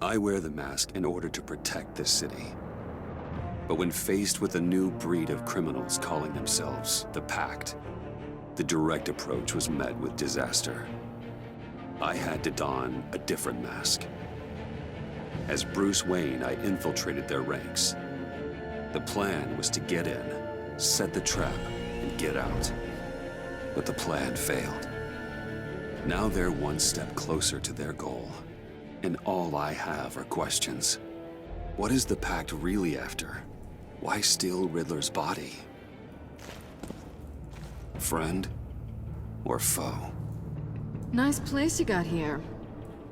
I wear the mask in order to protect this city. But when faced with a new breed of criminals calling themselves the Pact, the direct approach was met with disaster. I had to don a different mask. As Bruce Wayne, I infiltrated their ranks. The plan was to get in, set the trap, and get out. But the plan failed. Now they're one step closer to their goal, and all I have are questions. What is the Pact really after? Why steal Riddler's body? Friend or foe? Nice place you got here.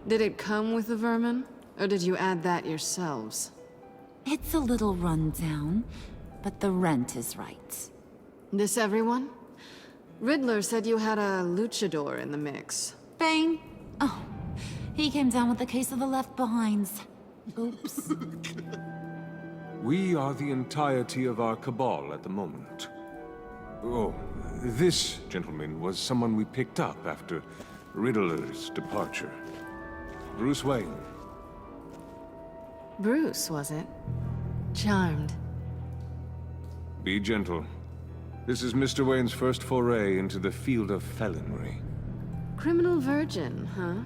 Did it come with the vermin? Or did you add that yourselves? It's a little run down, but the rent is right. This everyone? Riddler said you had a luchador in the mix. Bane? Oh, he came down with a case of the left behinds. Oops. We are the entirety of our cabal at the moment. Oh, this gentleman was someone we picked up after Riddler's departure. Bruce Wayne. Bruce, was it? Charmed. Be gentle. This is Mr. Wayne's first foray into the field of felonry. Criminal virgin, huh?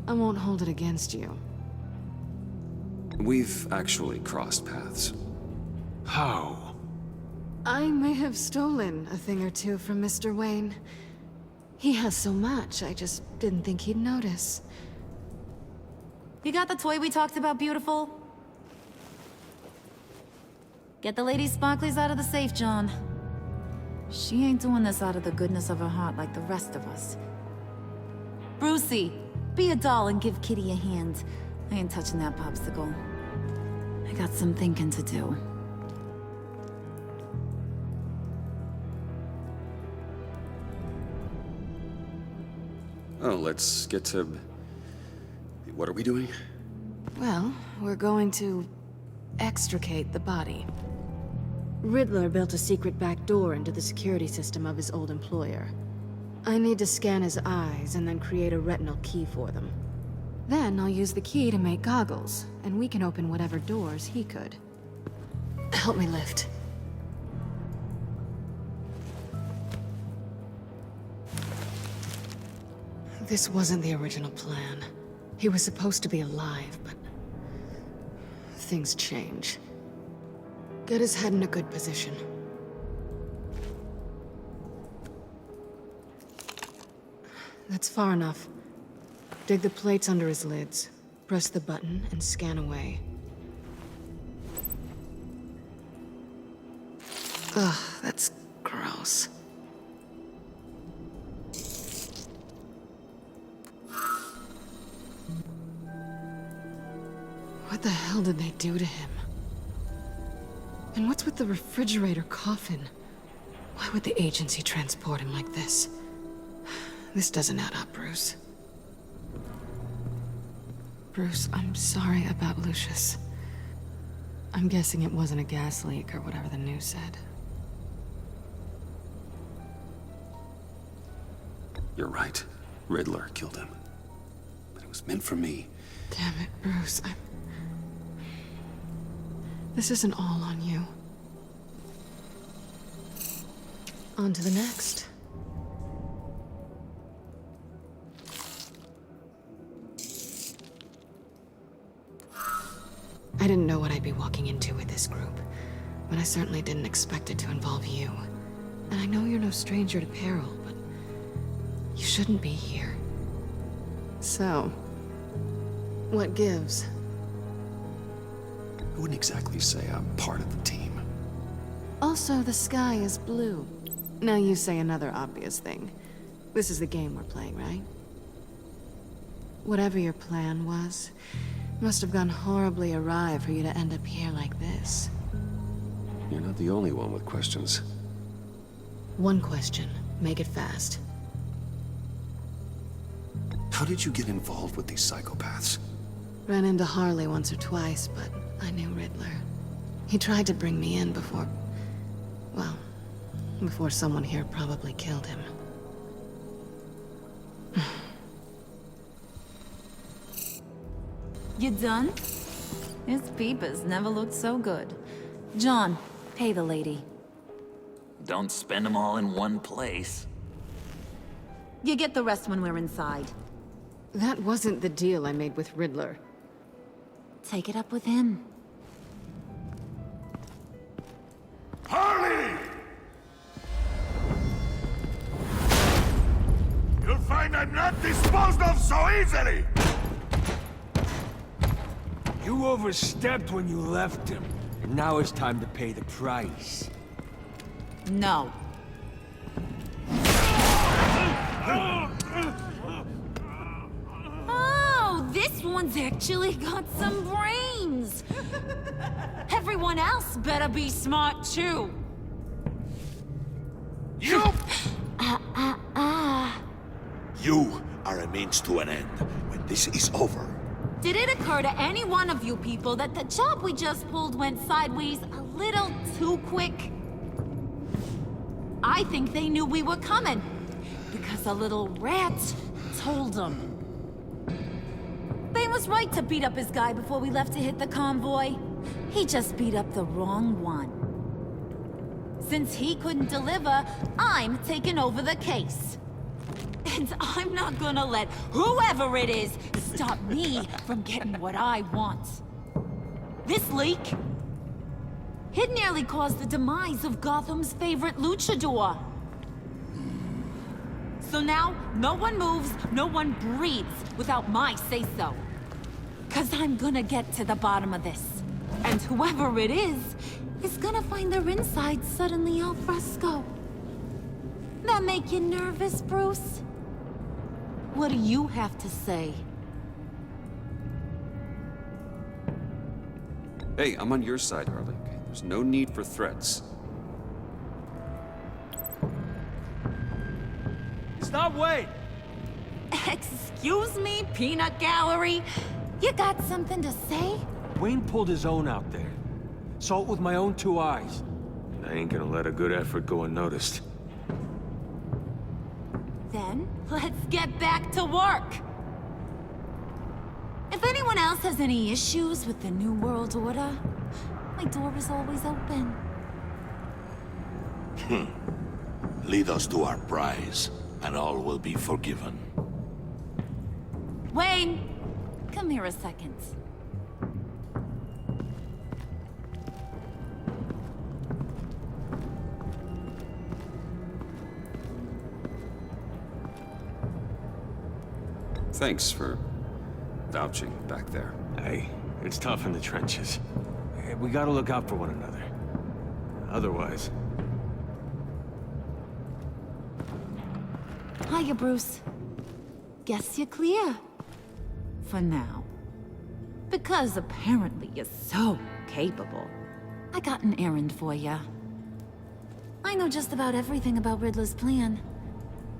I won't hold it against you. We've actually crossed paths. How? I may have stolen a thing or two from Mr. Wayne. He has so much, I just didn't think he'd notice. You got the toy we talked about, beautiful? Get the lady sparklies out of the safe, John. She ain't doing this out of the goodness of her heart like the rest of us. Brucey, be a doll and give Kitty a hand. I ain't touching that popsicle. I got some thinking to do. Oh, let's get to... What are we doing? Well, we're going to extricate the body. Riddler built a secret back door into the security system of his old employer. I need to scan his eyes and then create a retinal key for them. Then I'll use the key to make goggles, and we can open whatever doors he could. Help me lift. This wasn't the original plan. He was supposed to be alive, but things change. Get his head in a good position. That's far enough. Dig the plates under his lids, press the button, and scan away. Ugh, that's gross. What the hell did they do to him? And what's with the refrigerator coffin? Why would the agency transport him like this? This doesn't add up, Bruce. Bruce, I'm sorry about Lucius. I'm guessing it wasn't a gas leak or whatever the news said. You're right. Riddler killed him. But it was meant for me. Damn it, Bruce. This isn't all on you. On to the next. I didn't know what I'd be walking into with this group, but I certainly didn't expect it to involve you. And I know you're no stranger to peril, but you shouldn't be here. So, what gives? I wouldn't exactly say I'm part of the team. Also, the sky is blue. Now you say another obvious thing. This is the game we're playing, right? Whatever your plan was, must have gone horribly awry for you to end up here like this. You're not the only one with questions. One question. Make it fast. How did you get involved with these psychopaths? Ran into Harley once or twice, but I knew Riddler. He tried to bring me in before... well, before someone here probably killed him. You done? His peepers never looked so good. John, pay the lady. Don't spend them all in one place. You get the rest when we're inside. That wasn't the deal I made with Riddler. Take it up with him. Harley! You'll find I'm not disposed of so easily! You overstepped when you left him, and now it's time to pay the price. No. Oh, this one's actually got some brains. Everyone else better be smart too. You! You are a means to an end. When this is over, Did it occur to any one of you people that the job we just pulled went sideways a little too quick? I think they knew we were coming, because a little rat told them. They was right to beat up his guy before we left to hit the convoy. He just beat up the wrong one. Since he couldn't deliver, I'm taking over the case. And I'm not gonna let whoever it is stop me from getting what I want. This leak, it nearly caused the demise of Gotham's favorite luchador. So now, no one moves, no one breathes without my say-so. 'Cause I'm gonna get to the bottom of this. And whoever it is gonna find their insides suddenly al fresco. That make you nervous, Bruce? What do you have to say? Hey, I'm on your side, Harley. Okay? There's no need for threats. Stop, wait! Excuse me, peanut gallery? You got something to say? Wayne pulled his own out there. Saw it with my own two eyes. I ain't gonna let a good effort go unnoticed. Then, let's get back to work. If anyone else has any issues with the New World Order, my door is always open. lead us to our prize, and all will be forgiven. Wayne, come here a second. Thanks for vouching back there. Hey, it's tough in the trenches. We gotta look out for one another. Otherwise... Hiya, Bruce. Guess you're clear. For now. Because apparently you're so capable. I got an errand for ya. I know just about everything about Riddler's plan.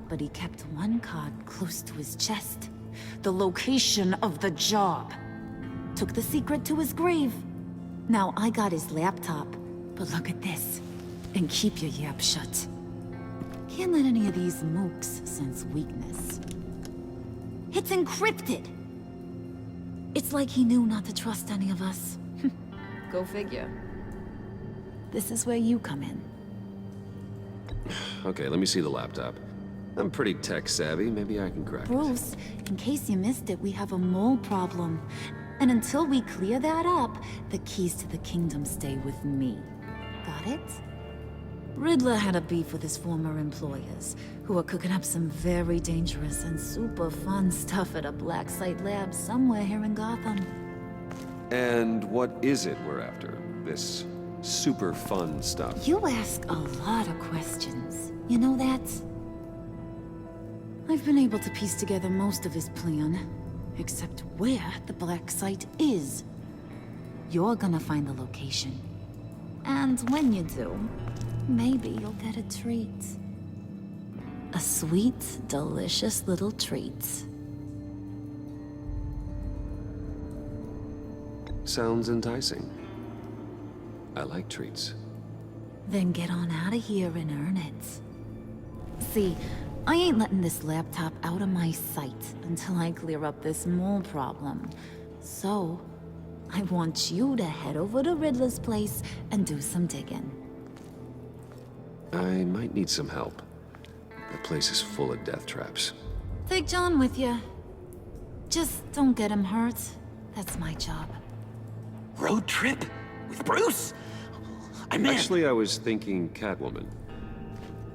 But he kept one card close to his chest. The location of the job. Took the secret to his grave. Now I got his laptop. But look at this. And keep your yap shut. Can't let any of these mooks sense weakness. It's encrypted! It's like he knew not to trust any of us. Go figure. This is where you come in. Okay, let me see the laptop. I'm pretty tech savvy, maybe I can crack it. Bruce, in case you missed it, we have a mole problem. And until we clear that up, the keys to the kingdom stay with me. Got it? Riddler had a beef with his former employers, who were cooking up some very dangerous and super fun stuff at a black site lab somewhere here in Gotham. And what is it we're after? This super fun stuff? You ask a lot of questions. You know that? I've been able to piece together most of his plan, except where the black site is. You're gonna find the location. And when you do, maybe you'll get a treat. A sweet, delicious little treat. Sounds enticing. I like treats. Then get on out of here and earn it. See, I ain't letting this laptop out of my sight until I clear up this mole problem. So, I want you to head over to Riddler's place and do some digging. I might need some help. The place is full of death traps. Take John with you. Just don't get him hurt. That's my job. Road trip? With Bruce? I'm in. Actually, I was thinking Catwoman.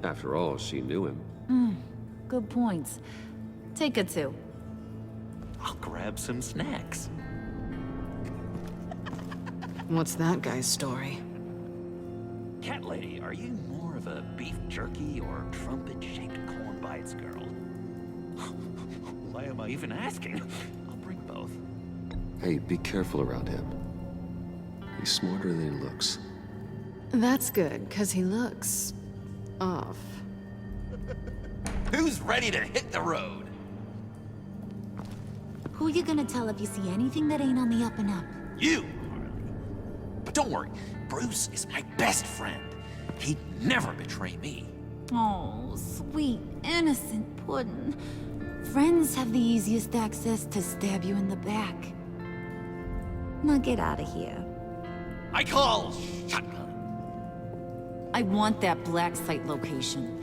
After all, she knew him. Good points. Take it too. I'll grab some snacks. What's that guy's story? Cat lady, are you more of a beef jerky or trumpet-shaped corn bites girl? Why am I even asking? I'll bring both. Hey, be careful around him. He's smarter than he looks. That's good, because he looks... off. Who's ready to hit the road? Who you gonna tell if you see anything that ain't on the up and up? You! But don't worry, Bruce is my best friend. He'd never betray me. Oh, sweet, innocent puddin'. Friends have the easiest access to stab you in the back. Now get out of here. I call shotgun. I want that black site location.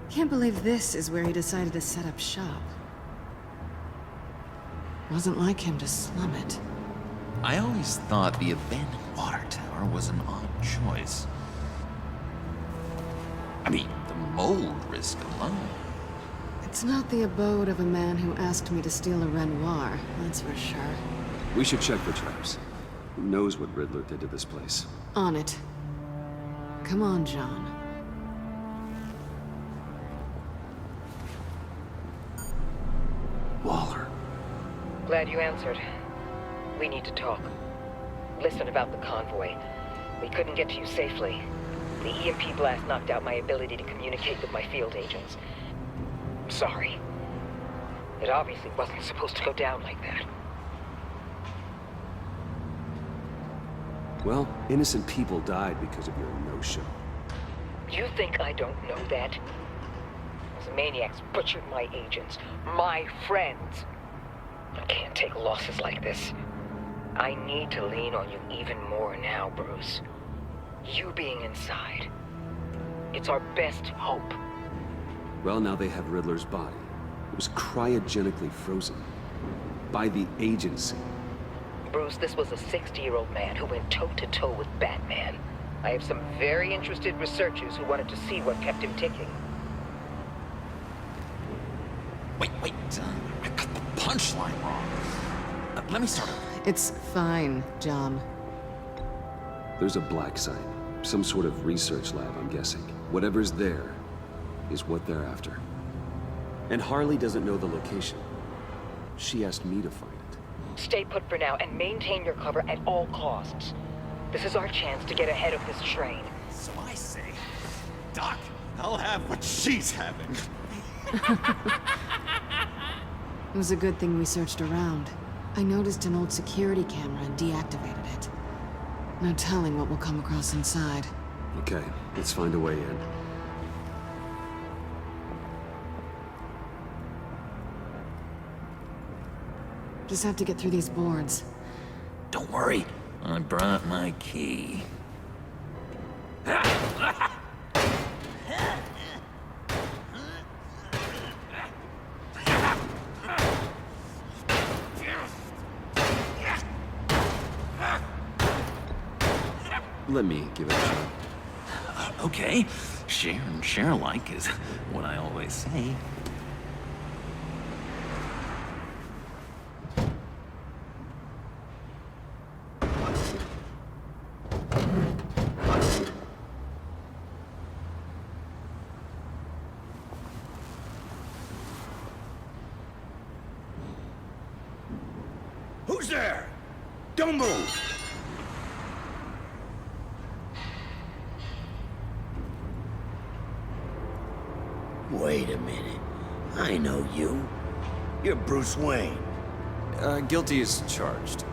Can't believe this is where he decided to set up shop. Wasn't like him to slum it. I always thought the abandoned water tower was an odd choice. I mean, the mold risk alone. It's not the abode of a man who asked me to steal a Renoir, that's for sure. We should check for traps. Who knows what Riddler did to this place? On it. Come on, John. Waller. Glad you answered. We need to talk. Listen about the convoy. We couldn't get to you safely. The EMP blast knocked out my ability to communicate with my field agents. Sorry. It obviously wasn't supposed to go down like that. Well, innocent people died because of your no-show. You think I don't know that? Those maniacs butchered my agents, my friends. I can't take losses like this. I need to lean on you even more now, Bruce. You being inside. It's our best hope. Well, now they have Riddler's body. It was cryogenically frozen. By the agency. Bruce, this was a 60-year-old man who went toe-to-toe with Batman. I have some very interested researchers who wanted to see what kept him ticking. Wait, I got the punchline wrong. Let me start over. It's fine, John. There's a black site. Some sort of research lab, I'm guessing. Whatever's there is what they're after. And Harley doesn't know the location. She asked me to find it. Stay put for now and maintain your cover at all costs. This is our chance to get ahead of this train. So I say, Doc, I'll have what she's having. It was a good thing we searched around. I noticed an old security camera and deactivated it. No telling what we'll come across inside. Okay, let's find a way in. Just have to get through these boards. Don't worry, I brought my key. Let me give it a shot. Okay, share and share alike is what I always say. Who's there? Don't move! Wait a minute. I know you. You're Bruce Wayne. Guilty as charged.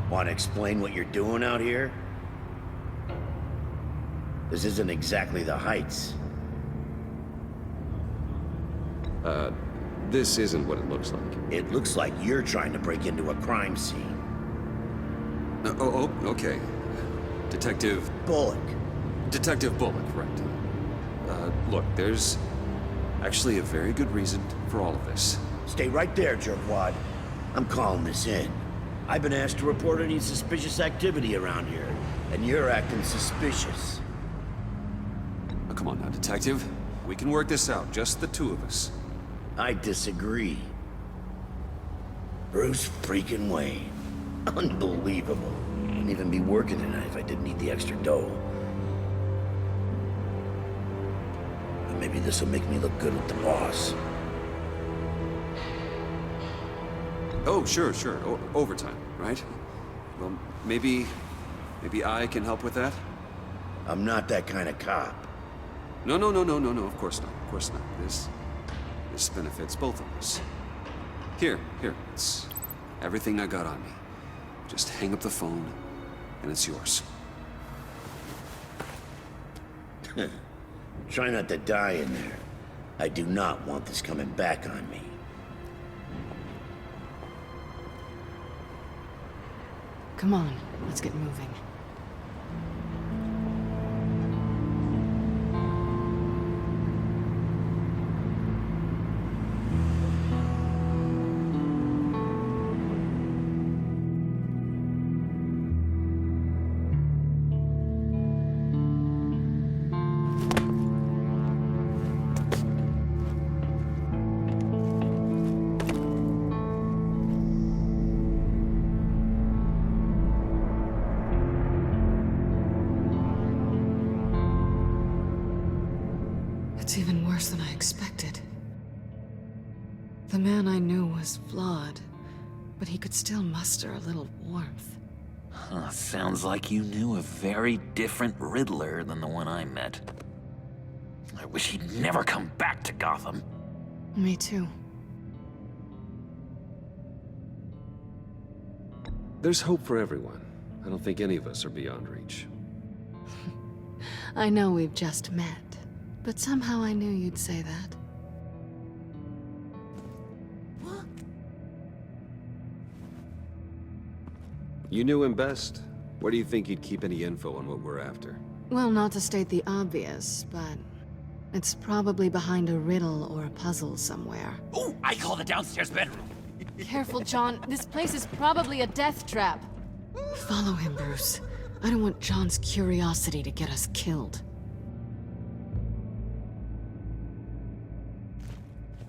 Want to explain what you're doing out here? This isn't exactly the Heights. This isn't what it looks like. It looks like you're trying to break into a crime scene. Okay. Detective Bullock. Bullock, right. Look, there's actually a very good reason for all of this. Stay right there, jerkwad. I'm calling this in. I've been asked to report any suspicious activity around here, and you're acting suspicious. Oh, come on now, Detective. We can work this out, just the two of us. I disagree. Bruce freaking Wayne. Unbelievable. Wouldn't even be working tonight if I didn't need the extra dough. But maybe this will make me look good with the boss. Oh, sure. Overtime, right? Well, maybe I can help with that? I'm not that kind of cop. No, of course not. This benefits both of us. Here, it's everything I got on me. Just hang up the phone, and it's yours. Try not to die in there. I do not want this coming back on me. Come on, let's get moving. It's even worse than I expected. The man I knew was flawed, but he could still muster a little warmth. Sounds like you knew a very different Riddler than the one I met. I wish he'd never come back to Gotham. Me too. There's hope for everyone. I don't think any of us are beyond reach. I know we've just met, but somehow I knew you'd say that. You knew him best. Where do you think he'd keep any info on what we're after? Well, not to state the obvious, but it's probably behind a riddle or a puzzle somewhere. Oh, I call the downstairs bedroom. Careful, John. This place is probably a death trap. Follow him, Bruce. I don't want John's curiosity to get us killed.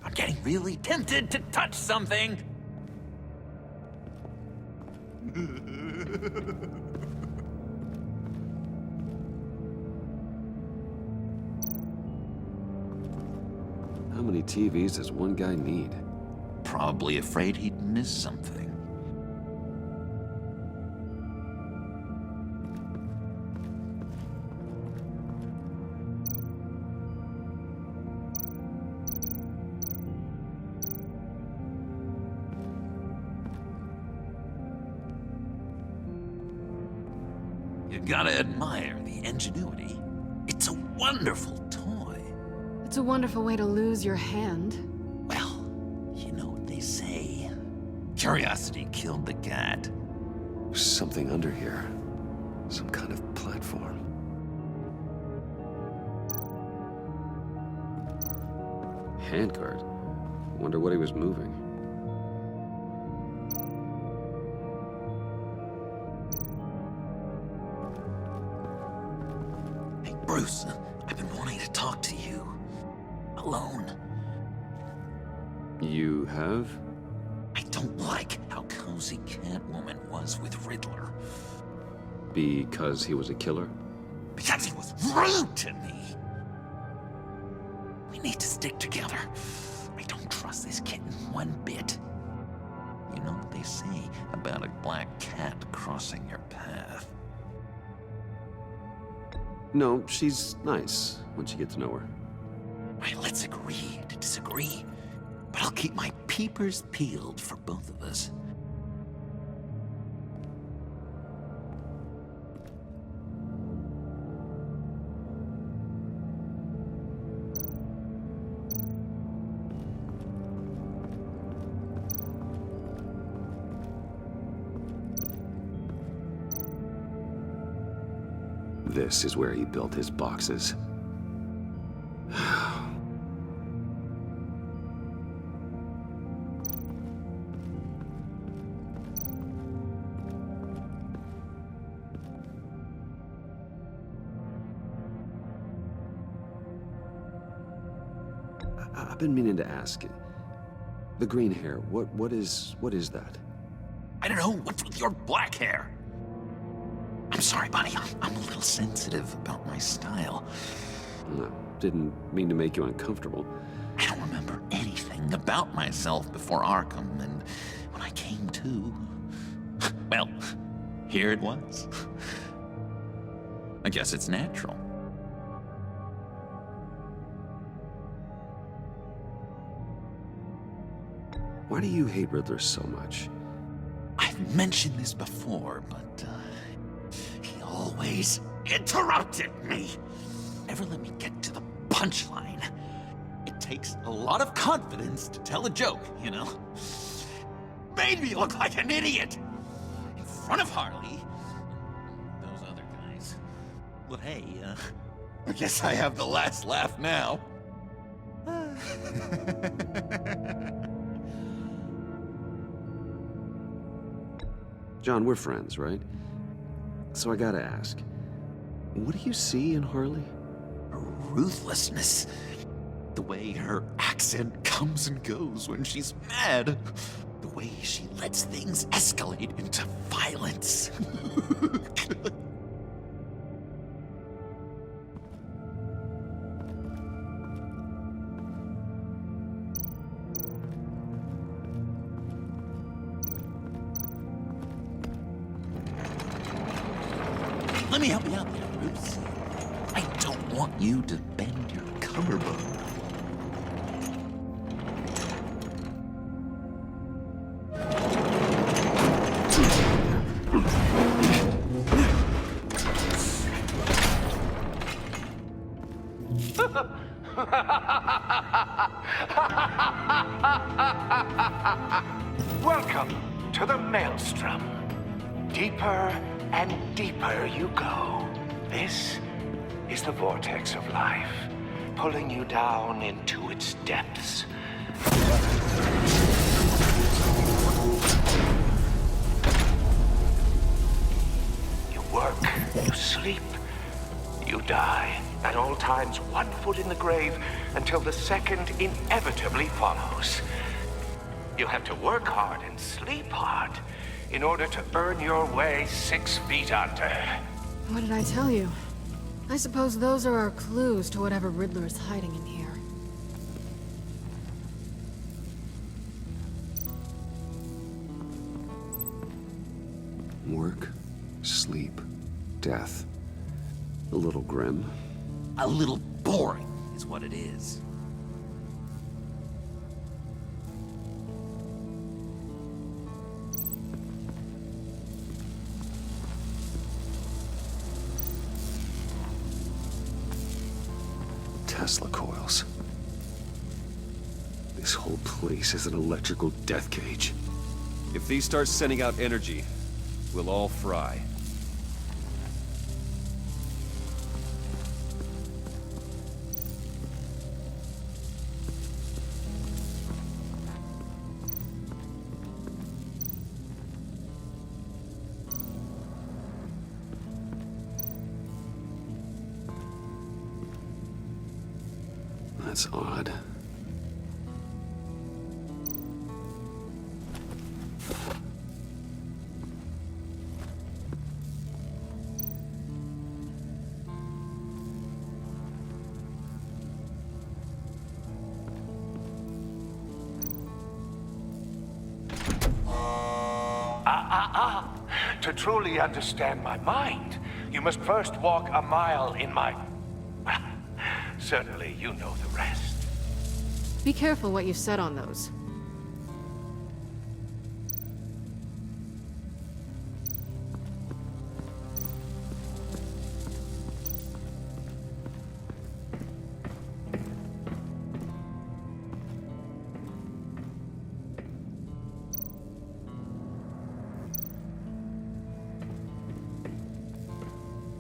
I'm getting really tempted to touch something. How many TVs does one guy need? Probably afraid he'd miss something. You gotta admire the ingenuity. It's a wonderful toy. It's a wonderful way to lose your hand. Well, you know what they say. Curiosity killed the cat. There's something under here. Some kind of platform. Handguard. Wonder what he was moving. Hey, Bruce, I've been wanting to talk to you. Alone. You have? I don't like how cozy Catwoman was with Riddler. Because he was a killer? Because he was rude to me. We need to stick together. I don't trust this kitten one bit. You know what they say about a black cat crossing your path? No, she's nice once you get to know her. Right, let's agree to disagree. But I'll keep my peepers peeled for both of us. This is where he built his boxes. I've been meaning to ask. The green hair, what is that? I don't know, what's with your black hair? I'm sorry, buddy, I'm a little sensitive about my style. No, didn't mean to make you uncomfortable. I don't remember anything about myself before Arkham, and when I came to, well, here it was. I guess it's natural. Why do you hate Riddler so much? I've mentioned this before, but he always interrupted me. Never let me get to the punchline. It takes a lot of confidence to tell a joke, you know? Made me look like an idiot in front of Harley and those other guys. But hey, I guess I have the last laugh now. John, we're friends, right? So I gotta ask, what do you see in Harley? Her ruthlessness. The way her accent comes and goes when she's mad. The way she lets things escalate into violence. Let me help you out there, Bruce. I don't want you to bend your collarbone. Welcome to the Maelstrom. Deeper and deeper you go. This is the vortex of life, pulling you down into its depths. You work, you sleep, you die. At all times, 1 foot in the grave until the second inevitably follows. You'll have to work hard and sleep hard in order to earn your way 6 feet under. What did I tell you? I suppose those are our clues to whatever Riddler is hiding in here. Work, sleep, death. A little grim. A little boring is what it is. Tesla coils. This whole place is an electrical death cage. If these start sending out energy, we'll all fry. That's odd. To truly understand my mind, you must first walk a mile in my... Well, certainly you know the rest. Be careful what you said on those.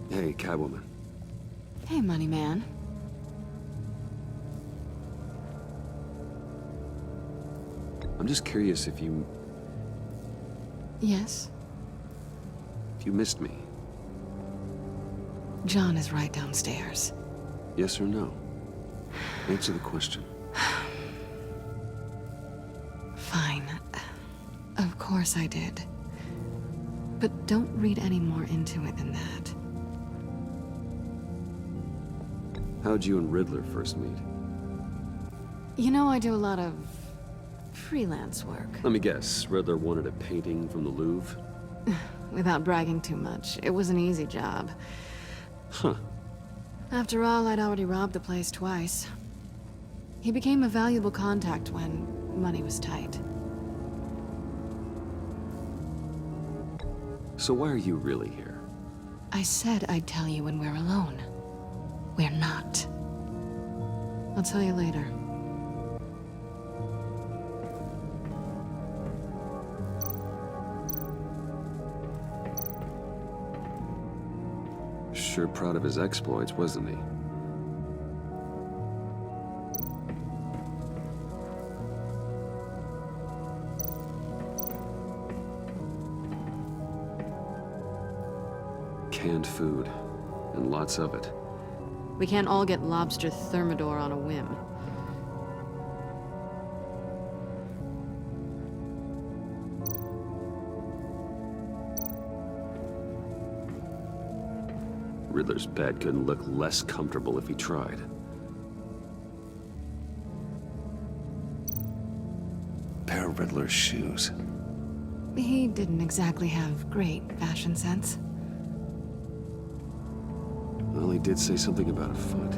Hey, Catwoman. Hey, money man. I'm just curious if you Yes? missed me. John is right downstairs. Yes or no? Answer the question. Fine. Of course I did. But don't read any more into it than that. How'd you and Riddler first meet? You know, I do a lot of freelance work. Let me guess, Riddler wanted a painting from the Louvre? Without bragging too much, it was an easy job. Huh. After all, I'd already robbed the place twice. He became a valuable contact when money was tight. So why are you really here? I said I'd tell you when we're alone. We're not. I'll tell you later. Sure proud of his exploits, wasn't he? Canned food, and lots of it. We can't all get lobster thermidor on a whim. Riddler's bed couldn't look less comfortable if he tried. Pair of Riddler's shoes. He didn't exactly have great fashion sense. Well, he did say something about a foot.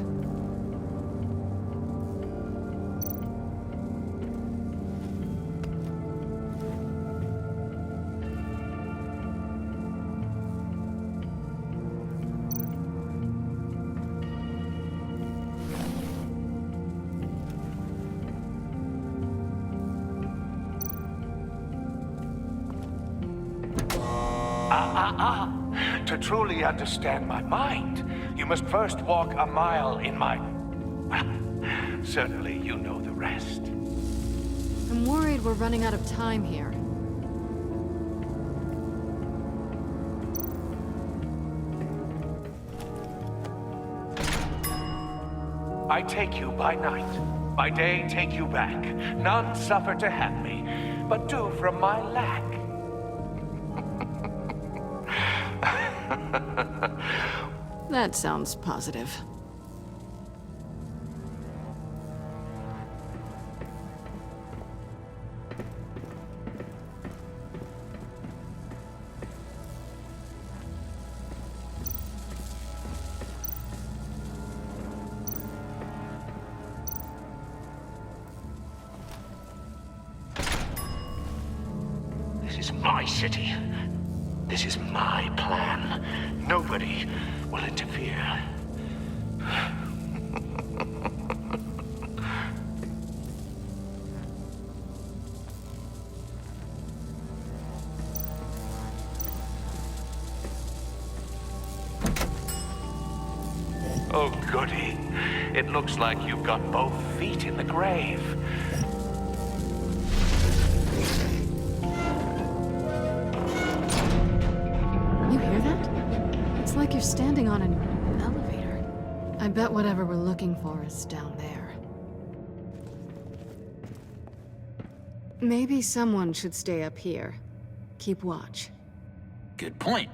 To truly understand my mind, you must first walk a mile in my... Well, certainly you know the rest. I'm worried we're running out of time here. I take you by night, by day take you back. None suffer to have me, but do from my lack. That sounds positive. This is my city. This is my plan. Nobody will interfere. Oh, goody. It looks like you've got both feet in the grave. You hear that? It's like you're standing on an elevator. I bet whatever we're looking for is down there. Maybe someone should stay up here. Keep watch. Good point.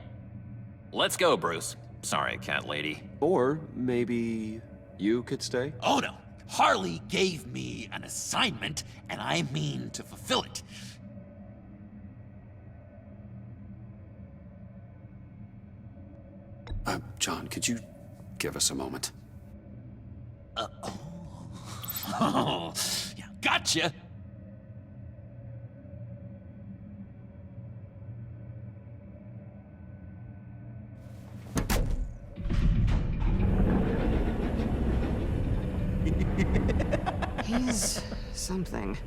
Let's go, Bruce. Sorry, cat lady. Or maybe you could stay? Oh no. Harley gave me an assignment, and I mean to fulfill it. John, could you give us a moment? Oh, yeah, gotcha! He's something.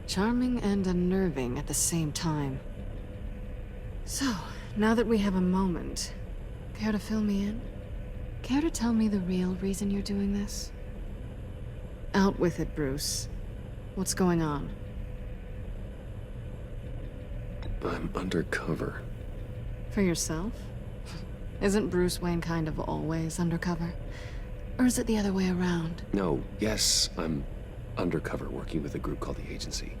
Charming and unnerving at the same time. So, now that we have a moment, care to fill me in? Care to tell me the real reason you're doing this? Out with it, Bruce. What's going on? I'm undercover. For yourself? Isn't Bruce Wayne kind of always undercover? Or is it the other way around? No, yes, I'm undercover working with a group called the Agency.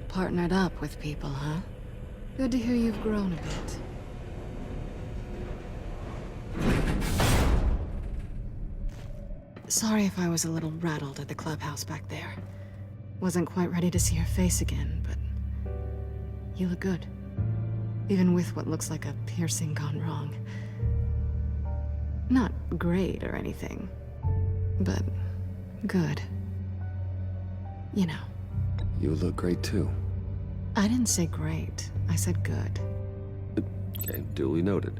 Partnered up with people, huh? Good to hear you've grown a bit. Sorry if I was a little rattled at the clubhouse back there. Wasn't quite ready to see your face again, but you look good. Even with what looks like a piercing gone wrong. Not great or anything, but good. You know. You look great too. I didn't say great. I said good. Okay, duly noted.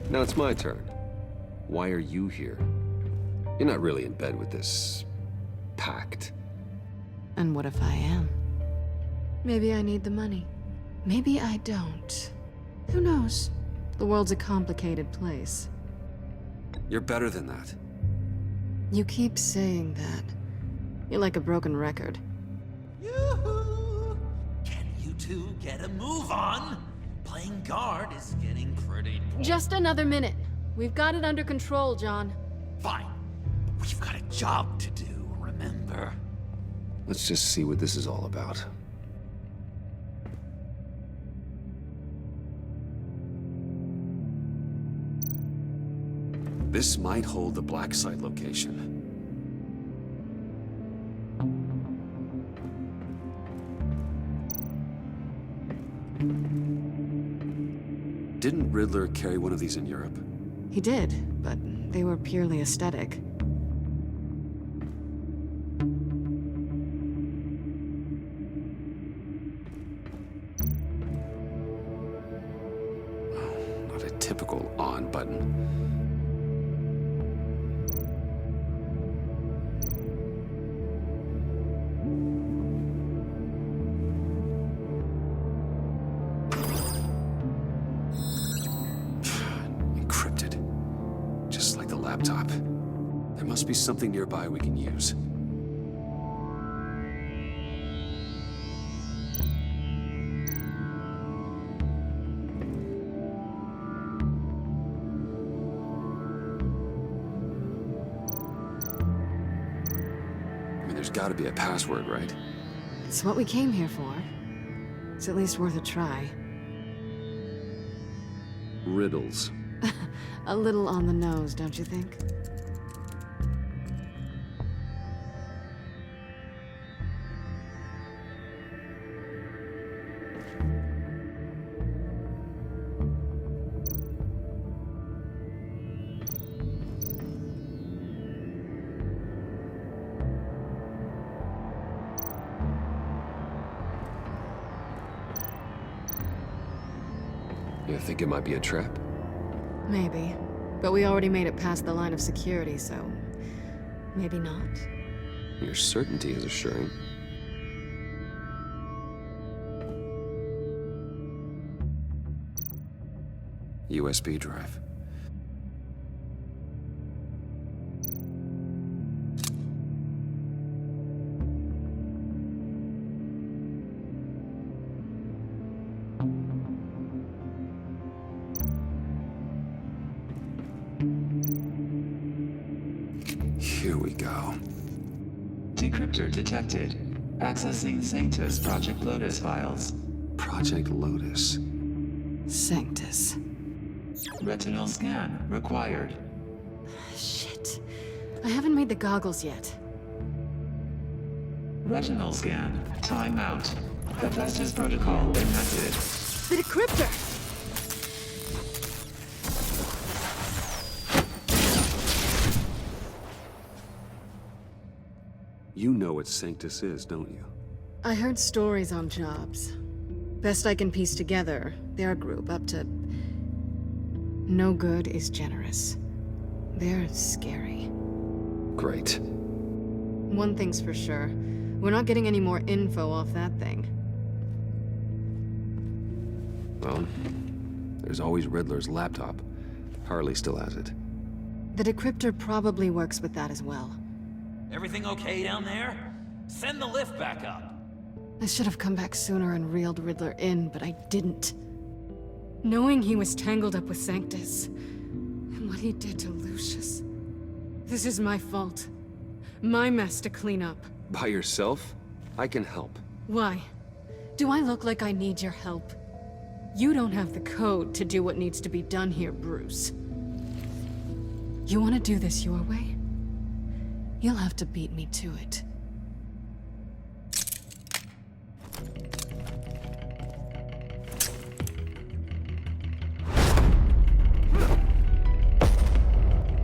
Now it's my turn. Why are you here? You're not really in bed with this pact. And what if I am? Maybe I need the money. Maybe I don't. Who knows? The world's a complicated place. You're better than that. You keep saying that. You're like a broken record. Yoo-hoo! Can you two get a move on? Playing guard is getting pretty boring. Just another minute. We've got it under control, John. Fine. We've got a job to do, remember? Let's just see what this is all about. This might hold the black site location. Didn't Riddler carry one of these in Europe? He did, but they were purely aesthetic. Oh, not a typical on button. Laptop. There must be something nearby we can use. I mean, there's got to be a password, right? It's what we came here for. It's at least worth a try. Riddles. A little on the nose, don't you think? You think it might be a trap? Maybe. But we already made it past the line of security, so maybe not. Your certainty is assuring. USB drive. Here we go. Decryptor detected. Accessing Sanctus Project Lotus files. Project Lotus. Sanctus. Retinal scan required. Shit. I haven't made the goggles yet. Retinal scan. Timeout. Hephaestus protocol enacted. The decryptor! You know what Sanctus is, don't you? I heard stories on jobs. Best I can piece together, their group up to... No good is generous. They're scary. Great. One thing's for sure. We're not getting any more info off that thing. Well, there's always Riddler's laptop. Harley still has it. The decryptor probably works with that as well. Everything okay down there? Send the lift back up. I should have come back sooner and reeled Riddler in, but I didn't. Knowing he was tangled up with Sanctus, and what he did to Lucius. This is my fault. My mess to clean up. By yourself? I can help. Why? Do I look like I need your help? You don't have the code to do what needs to be done here, Bruce. You want to do this your way? You'll have to beat me to it.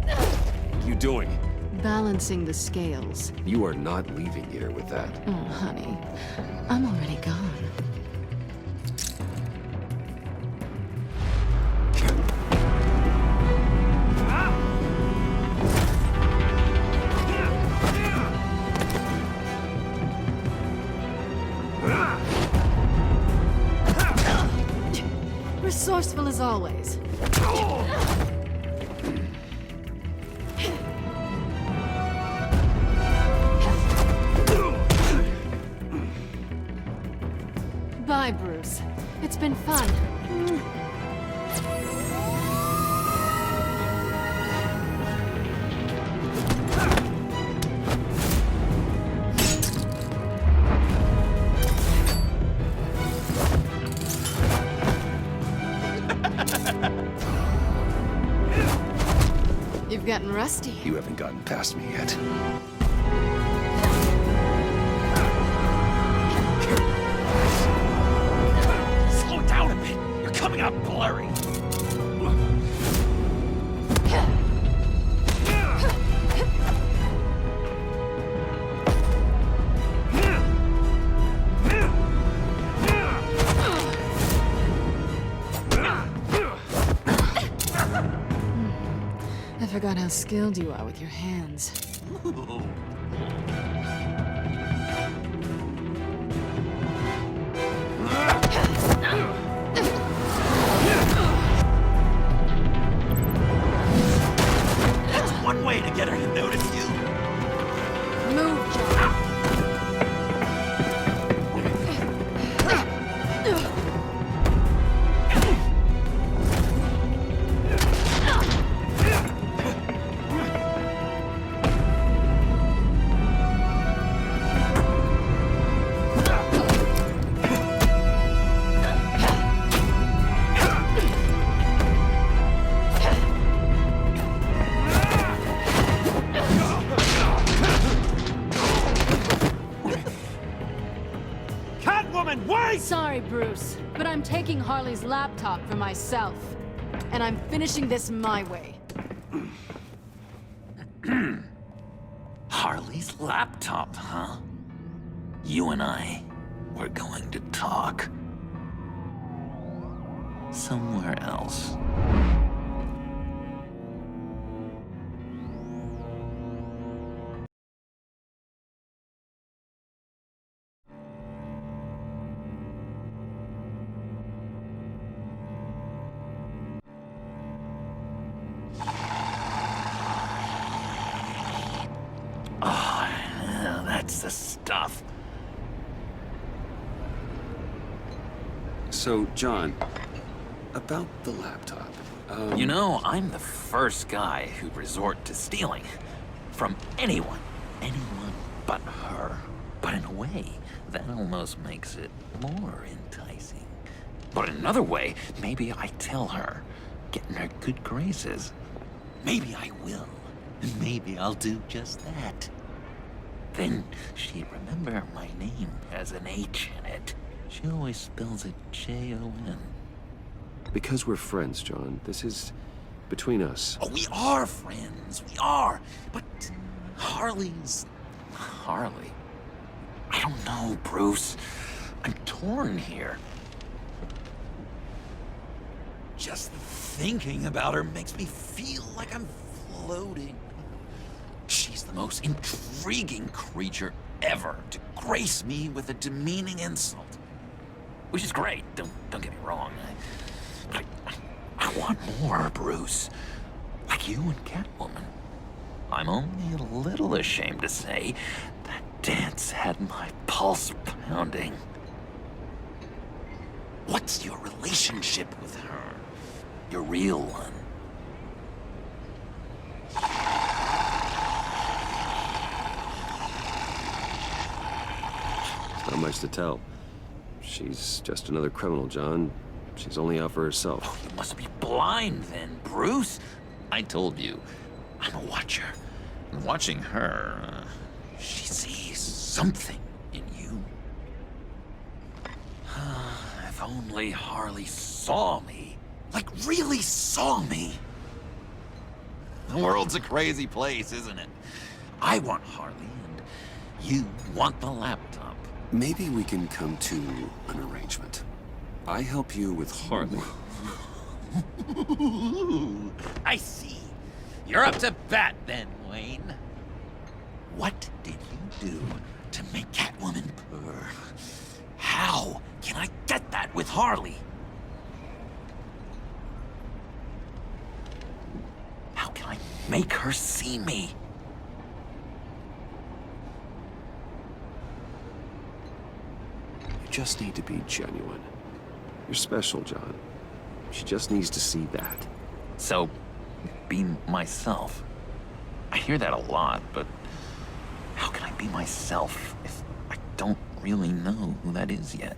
What are you doing? Balancing the scales. You are not leaving here with that. Oh, honey. I'm already gone. Resourceful as always. Bye, Bruce. It's been fun. You've gotten rusty. You haven't gotten past me yet. Slow down a bit. You're coming out blurry. I forgot how skilled you are with your hands. That's one way to get her to notice you. Move, John. Sorry, Bruce, but I'm taking Harley's laptop for myself. And I'm finishing this my way. Harley's laptop, huh? You and I, we're going to talk. Somewhere else. That's the stuff. So, John, about the laptop. You know, I'm the first guy who'd resort to stealing. From anyone. Anyone but her. But in a way, that almost makes it more enticing. But in another way, maybe I tell her, get in her good graces. Maybe I will. And maybe I'll do just that. Then she'd remember my name has an H in it. She always spells it J-O-N. Because we're friends, John. This is between us. Oh, we are friends. We are. But Harley's Harley? I don't know, Bruce. I'm torn here. Just thinking about her makes me feel like I'm floating. She's the most intriguing creature ever to grace me with a demeaning insult. Which is great, don't get me wrong. But I want more, Bruce. Like you and Catwoman. I'm only a little ashamed to say that dance had my pulse pounding. What's your relationship with her? Your real one? Not much to tell. She's just another criminal, John. She's only out for herself. Oh, you must be blind then, Bruce. I told you, I'm a watcher. And watching her, she sees something in you. If only Harley saw me. Like, really saw me. The world's a crazy place, isn't it? I want Harley, and you want the laptop. Maybe we can come to an arrangement. I help you with Harley. I see. You're up to bat then, Wayne. What did you do to make Catwoman purr? How can I get that with Harley? How can I make her see me? You just need to be genuine. You're special, John. She just needs to see that. So, be myself. I hear that a lot, but how can I be myself if I don't really know who that is yet?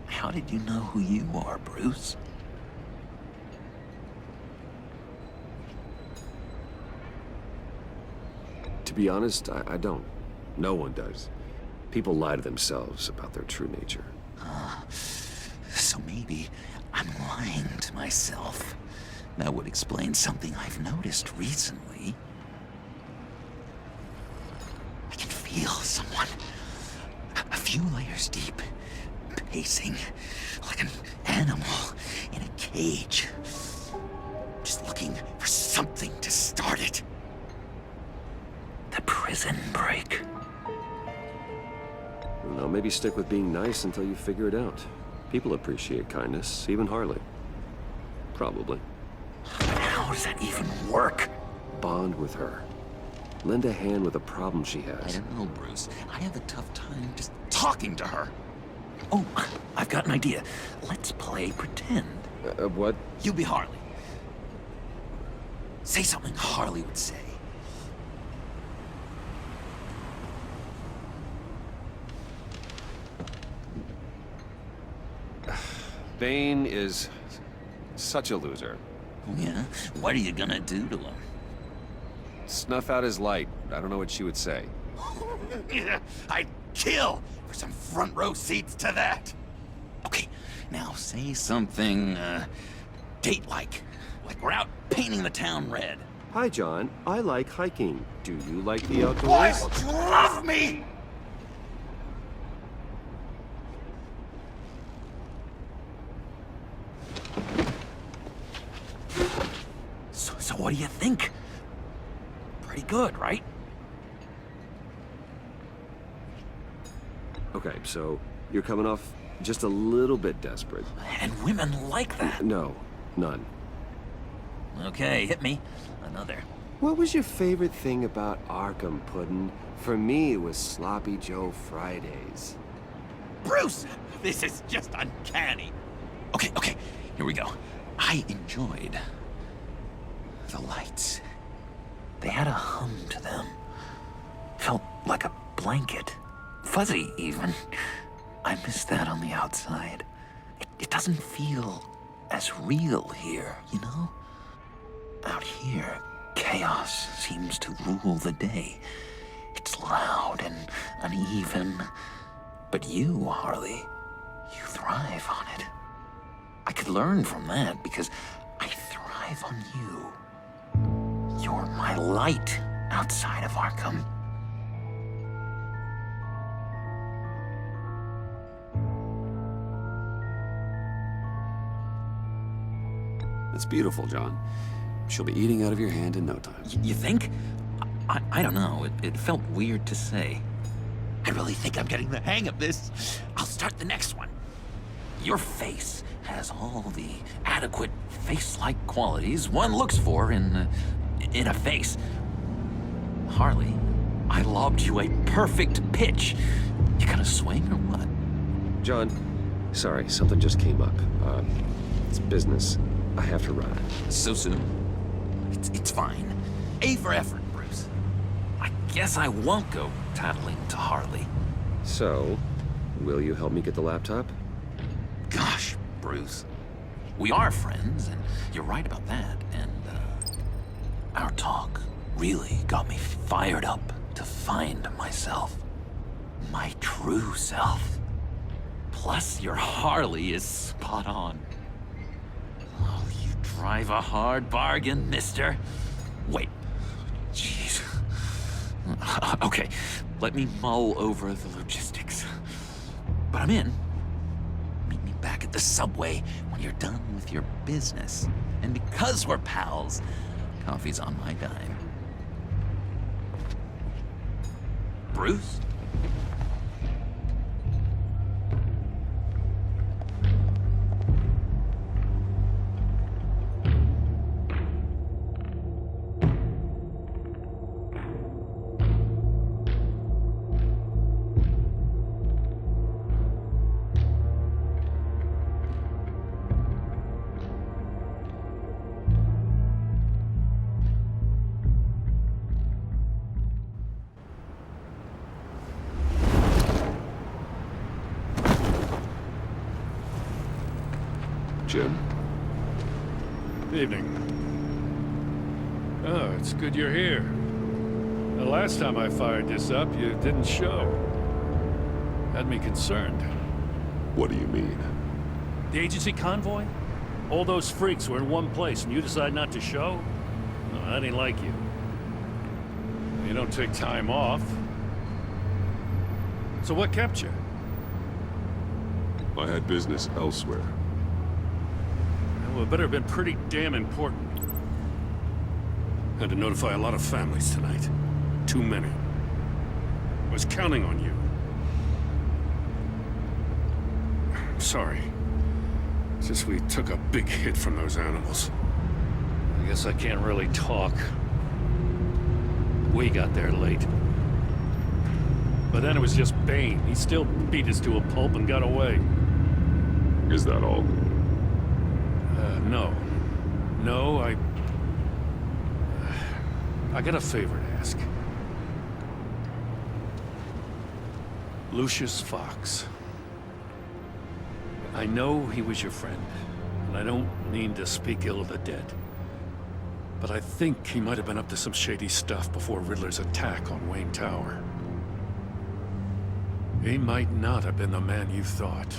How did you know who you are, Bruce? To be honest, I don't. No one does. People lie to themselves about their true nature. So maybe I'm lying to myself. That would explain something I've noticed recently. I can feel someone a few layers deep, pacing like an animal in a cage. Just looking for something to start it. The prison break. Well, maybe stick with being nice until you figure it out. People appreciate kindness, even Harley. Probably. How does that even work? Bond with her. Lend a hand with a problem she has. I don't know, Bruce. I have a tough time just talking to her. Oh, I've got an idea. Let's play pretend. What? You be Harley. Say something Harley would say. Bane is such a loser. Yeah? What are you gonna do to him? Snuff out his light. I don't know what she would say. I'd kill for some front row seats to that. Okay, now say something, date-like. Like we're out painting the town red. Hi, John. I like hiking. Do you like the outdoors? Why don't you love me? So what do you think? Pretty good, right? Okay, so you're coming off just a little bit desperate. And women like that. No, none. Okay, hit me. Another. What was your favorite thing about Arkham, Puddin'? For me, it was Sloppy Joe Fridays. Bruce! This is just uncanny. Okay, here we go. I enjoyed the lights. They had a hum to them. Felt like a blanket. Fuzzy, even. I miss that on the outside. It doesn't feel as real here, you know? Out here, chaos seems to rule the day. It's loud and uneven. But you, Harley, you thrive on it. I could learn from that because I thrive on you. You're my light outside of Arkham. It's beautiful, John. She'll be eating out of your hand in no time. You think? I don't know. It felt weird to say. I really think I'm getting the hang of this. I'll start the next one. Your face has all the adequate face-like qualities one looks for in a face. Harley, I lobbed you a perfect pitch. You gonna swing or what? John, sorry, something just came up. It's business. I have to run. So soon? It's fine. A for effort, Bruce. I guess I won't go tattling to Harley. So, will you help me get the laptop? Gosh, Bruce. We are friends, and you're right about that, and, our talk really got me fired up to find myself. My true self. Plus, your Harley is spot on. Oh, you drive a hard bargain, mister. Wait. Jeez. Okay, let me mull over the logistics. But I'm in. Meet me back at the subway when you're done with your business. And because we're pals, coffee's on my dime. Bruce? Jim? Evening. Oh, it's good you're here. The last time I fired this up, you didn't show. Had me concerned. What do you mean? The agency convoy? All those freaks were in one place and you decide not to show? No, that ain't like you. You don't take time off. So what kept you? I had business elsewhere. Well, it better have been pretty damn important. Had to notify a lot of families tonight. Too many. I was counting on you. Sorry. It's just we took a big hit from those animals. I guess I can't really talk. We got there late. But then it was just Bane. He still beat us to a pulp and got away. Is that all? No. No, I got a favor to ask. Lucius Fox. I know he was your friend, and I don't mean to speak ill of the dead. But I think he might have been up to some shady stuff before Riddler's attack on Wayne Tower. He might not have been the man you thought.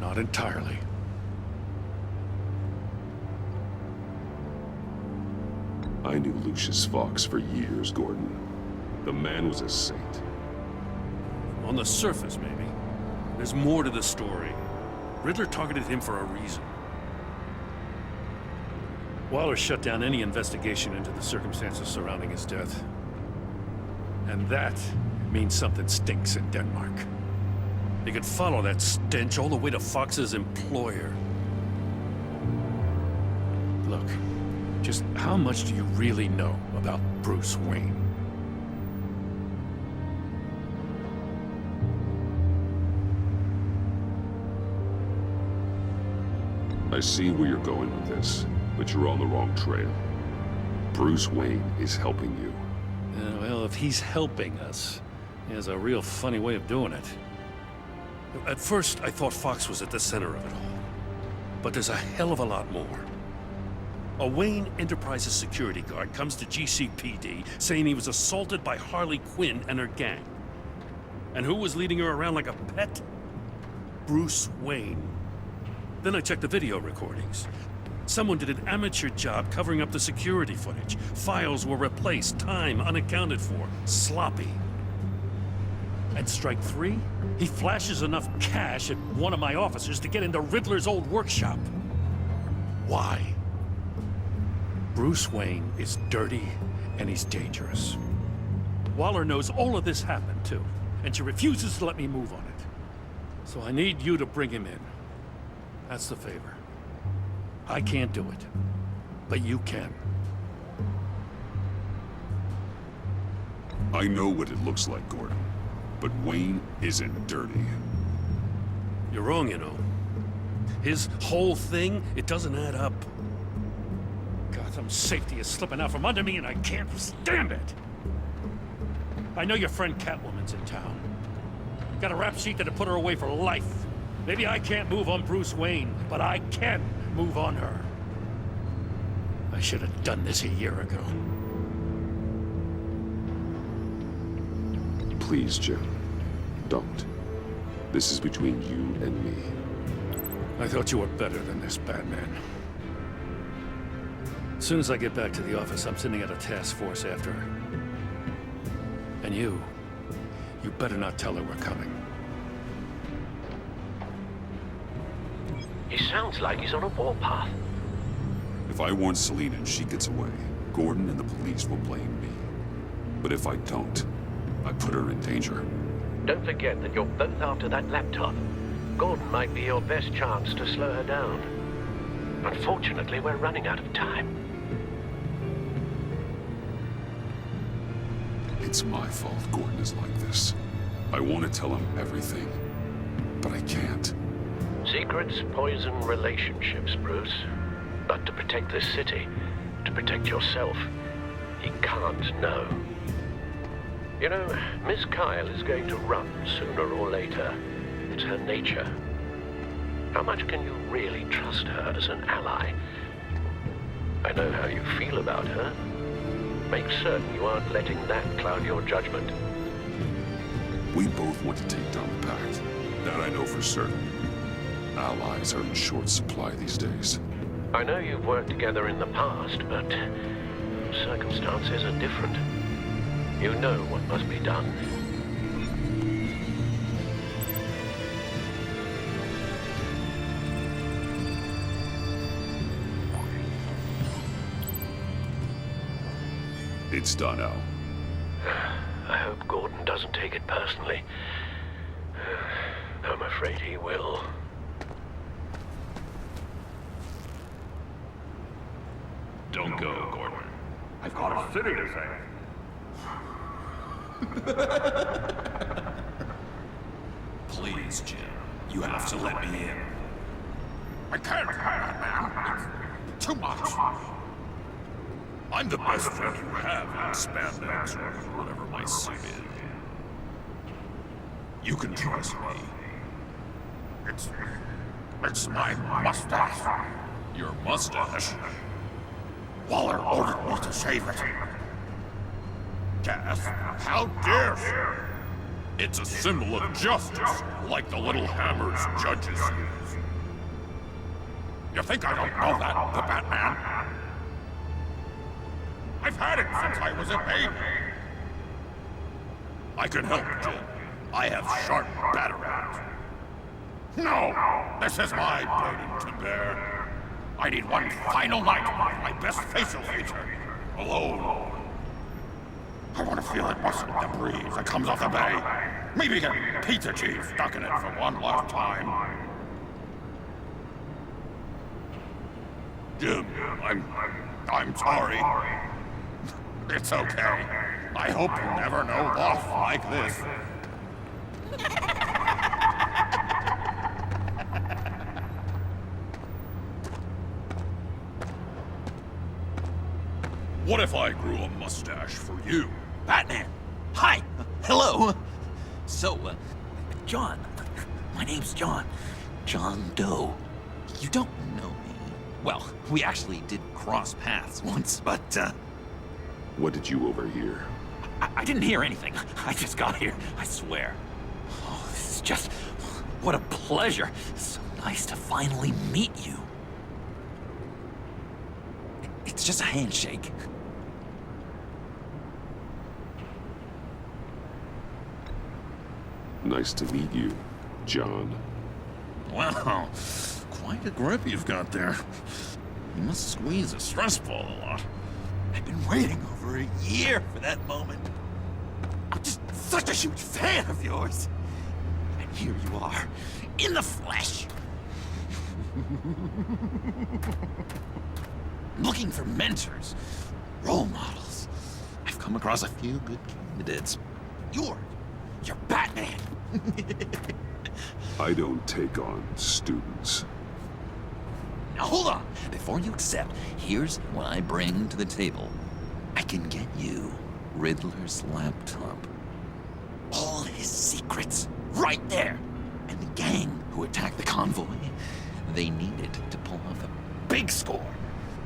Not entirely. I knew Lucius Fox for years, Gordon. The man was a saint. On the surface, maybe. There's more to the story. Riddler targeted him for a reason. Waller shut down any investigation into the circumstances surrounding his death. And that means something stinks in Denmark. You could follow that stench all the way to Fox's employer. Look, just how much do you really know about Bruce Wayne? I see where you're going with this, but you're on the wrong trail. Bruce Wayne is helping you. Well, if he's helping us, he has a real funny way of doing it. At first, I thought Fox was at the center of it all. But there's a hell of a lot more. A Wayne Enterprises security guard comes to GCPD saying he was assaulted by Harley Quinn and her gang. And who was leading her around like a pet? Bruce Wayne. Then I checked the video recordings. Someone did an amateur job covering up the security footage. Files were replaced, time unaccounted for, sloppy. At strike 3, he flashes enough cash at one of my officers to get into Riddler's old workshop. Why? Bruce Wayne is dirty and he's dangerous. Waller knows all of this happened too, and she refuses to let me move on it. So I need you to bring him in. That's the favor. I can't do it, but you can. I know what it looks like, Gordon, but Wayne isn't dirty. You're wrong, you know. His whole thing, it doesn't add up. Gotham's safety is slipping out from under me and I can't stand it. I know your friend Catwoman's in town. Got a rap sheet that'll put her away for life. Maybe I can't move on Bruce Wayne, but I can move on her. I should have done this a year ago. Please, Jim. Don't. This is between you and me. I thought you were better than this, Batman. As soon as I get back to the office, I'm sending out a task force after her. And you better not tell her we're coming. He sounds like he's on a warpath. If I warn Selina and she gets away, Gordon and the police will blame me. But if I don't, I put her in danger. Don't forget that you're both after that laptop. Gordon might be your best chance to slow her down. Unfortunately, we're running out of time. It's my fault Gordon is like this. I want to tell him everything, but I can't. Secrets poison relationships, Bruce. But to protect this city, to protect yourself, he can't know. You know, Miss Kyle is going to run sooner or later. It's her nature. How much can you really trust her as an ally? I know how you feel about her. Make certain you aren't letting that cloud your judgment. We both want to take down the Pact. That I know for certain. Allies are in short supply these days. I know you've worked together in the past, but circumstances are different. You know what must be done. It's done, Al. I hope Gordon doesn't take it personally. I'm afraid he will. Don't go, Gordon. I've got a city to save. Please, Jim. You have to let me in. I can't, man. It's too much. I'm the best friend you have in spandex or whatever my suit is. You can trust me. It's my mustache. Your mustache? Waller ordered me to shave it. Gas, how dare she? It's a symbol of justice, like the little hammers judges use. You think I don't know that, the Batman? I've had it since I was a baby. I can help, Jim. I have sharp batarangs. No! This is my burden to bear. I need one final night with my best facial feature. Alone. I want to feel that muscle, the breeze that comes off the bay. Maybe get pizza cheese stuck in it for one last time. Jim, I'm sorry. It's okay. I hope you never know loss like this. What if I grew a mustache for you? Batman! Hi! Hello! So, John. My name's John. John Doe. You don't know me. Well, we actually did cross paths once, but, What did you overhear? I didn't hear anything. I just got here, I swear. Oh, this is just... what a pleasure. So nice to finally meet you. It's just a handshake. Nice to meet you, John. Wow, quite a grip you've got there. You must squeeze a stress ball a lot. I've been waiting over a year for that moment. I'm just such a huge fan of yours. And here you are, in the flesh. Looking for mentors, role models. I've come across a few good candidates. You're Batman. I don't take on students. Now hold on. Before you accept, here's what I bring to the table. I can get you Riddler's laptop. All his secrets, right there. And the gang who attacked the convoy, they needed to pull off a big score.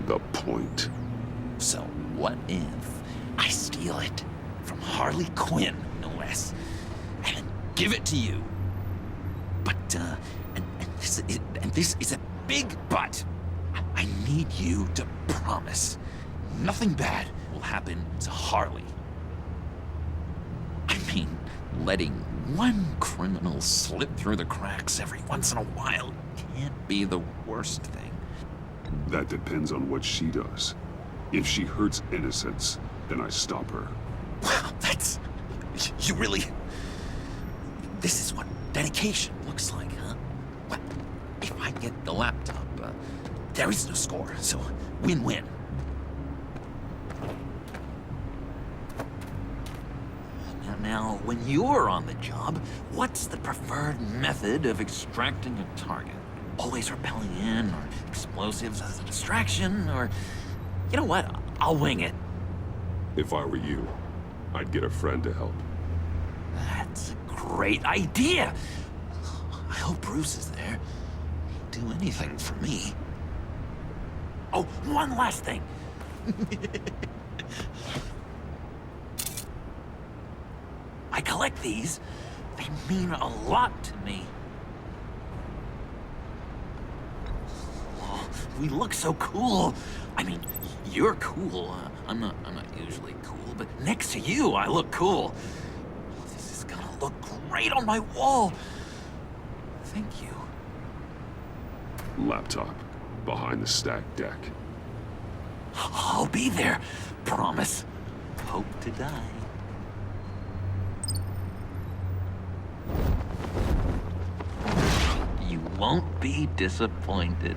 The point. So what if I steal it from Harley Quinn, no less, and then give it to you? But, and this is a big but. I need you to promise nothing bad will happen to Harley. I mean, letting one criminal slip through the cracks every once in a while can't be the worst thing. That depends on what she does. If she hurts innocents, then I stop her. Wow, that's... You really... This is what dedication looks like, huh? Well, if I get the laptop, there is no score, so win-win. Now, when you're on the job, what's the preferred method of extracting a target? Always rappelling in, or explosives as a distraction, or... You know what? I'll wing it. If I were you, I'd get a friend to help. That's a great idea! I hope Bruce is there. He'd do anything for me. Oh, one last thing. I collect these. They mean a lot to me. Oh, we look so cool. I mean, you're cool. I'm not usually cool, but next to you, I look cool. This is gonna look great on my wall. Thank you. Laptop. Behind the stacked deck. I'll be there. Promise. Hope to die. You won't be disappointed.